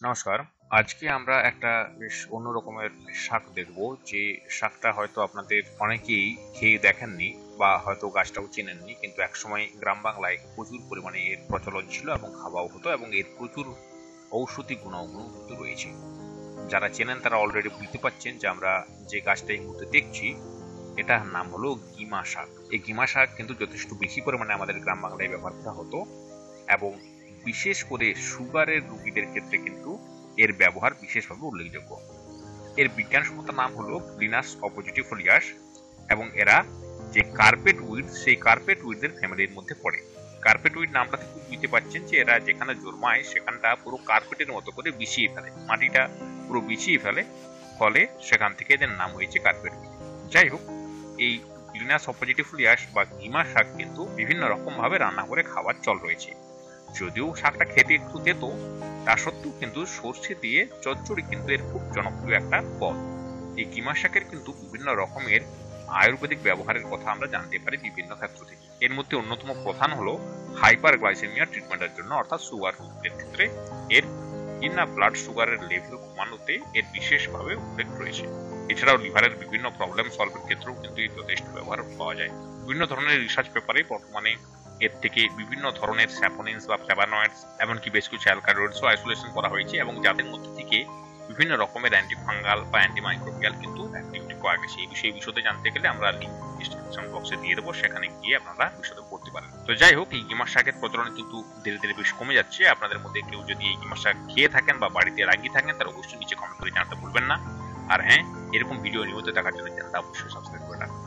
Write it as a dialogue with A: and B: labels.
A: নমস্কার। আজকে আমরা একটা বেশ অন্য রকমের শাক দেখব, যে শাকটা হয়তো আপনাদের অনেকেই খেয়ে দেখেননি বা হয়তো গাছটাও চেনেননি, কিন্তু একসময় গ্রাম বাংলায় প্রচুর পরিমাণে এর প্রচলন ছিল এবং খাওয়াও হতো, এবং এর প্রচুর ঔষধি গুণাগুণ কিন্তু রয়েছে। যারা চেনেন তারা অলরেডি বুঝতে পারছেন যে আমরা যে গাছটা এই মুহূর্তে দেখছি এটার নাম হলো গিমা শাক। এই গিমা শাক কিন্তু যথেষ্ট বেশি পরিমাণে আমাদের গ্রাম বাংলায় ব্যবহার করা হতো, এবং বিশেষ করে সুগারের রোগীদের ক্ষেত্রে কিন্তু এর ব্যবহার বিশেষভাবে উল্লেখযোগ্য। এর বিজ্ঞানসম্মত নাম হলো গ্লিনাস অপোজিটিফোলিয়াস, এবং এরা যে কার্পেট উইড সেই কার্পেট উইডের ফ্যামিলির মধ্যে পড়ে। কার্পেট উইড নামটা থেকে বুঝতে পারছেন যে এরা যেখানে জন্মায় সেখানটা পুরো কার্পেটের মতো করে বিছিয়ে ফেলে, মাটিটা পুরো বিছিয়ে ফেলে, ফলে সেখান থেকে এদের নাম হয়েছে কার্পেট উইড। যাই হোক, এই গ্লিনাস অপোজিটিফোলিয়াস বা গিমা শাক কিন্তু বিভিন্ন রকম ভাবে রান্না করে খাওয়ার চল রয়েছে। যদিও শাকটা খেতে একটু তেতো, তা সত্ত্বেও কিন্তু সর্ষে দিয়ে চচ্চড়ি কিন্তু এর খুব জনপ্রিয় একটা পদ। এই কিমা শাকের কিন্তু বিভিন্ন রকমের আয়ুর্বেদিক ব্যবহারের কথা আমরা জানতে পারি বিভিন্ন ক্ষেত্র থেকে। এর মধ্যে অন্যতম প্রধান হলো হাইপার গ্লাইসেমিয়া ট্রিটমেন্টের জন্য, অর্থাৎ সুগার রোগীদের ক্ষেত্রে এর ইন্না ব্লাড সুগারের লেভেল কমানোতে এর বিশেষভাবে উল্লেখ রয়েছে। এছাড়াও লিভারের বিভিন্ন প্রবলেম সলভের ক্ষেত্রেও কিন্তু এর যথেষ্ট ব্যবহার পাওয়া যায়। বিভিন্ন ধরনের রিসার্চ পেপারে বর্তমানে এর থেকে বিভিন্ন ধরনের স্যাপোনিনস বা ফ্ল্যাভানয়েডস, এমনকি বেশ কিছু অ্যালকালয়েডসও আইসোলেশন করা হয়েছে, এবং যাদের মধ্যে থেকে বিভিন্ন রকমের অ্যান্টিফাঙ্গাল বা অ্যান্টিমাইক্রোবিয়াল কিন্তু অ্যাক্টিভিটি পাওয়া গেছে। এই বিষয়ে বিশদে জানতে গেলে আমরা লিঙ্ক ডিসক্রিপশন বক্সে দিয়ে দেবো, সেখানে গিয়ে আপনারা বিশদে পড়তে পারেন। তো যাই হোক, এই গিমার শাকের প্রচলন কিন্তু ধীরে ধীরে বেশ কমে যাচ্ছে। আপনাদের মধ্যে কেউ যদি এই গিমার শাক খেয়ে থাকেন বা বাড়িতে লাগিয়ে থাকেন, তার অবশ্যই নিচে কমেন্ট করে জানাতে ভুলবেন না। আর হ্যাঁ, এরকম ভিডিও নিয়মিত দেখার জন্য চ্যানেলটা অবশ্যই সাবস্ক্রাইব করে রাখুন।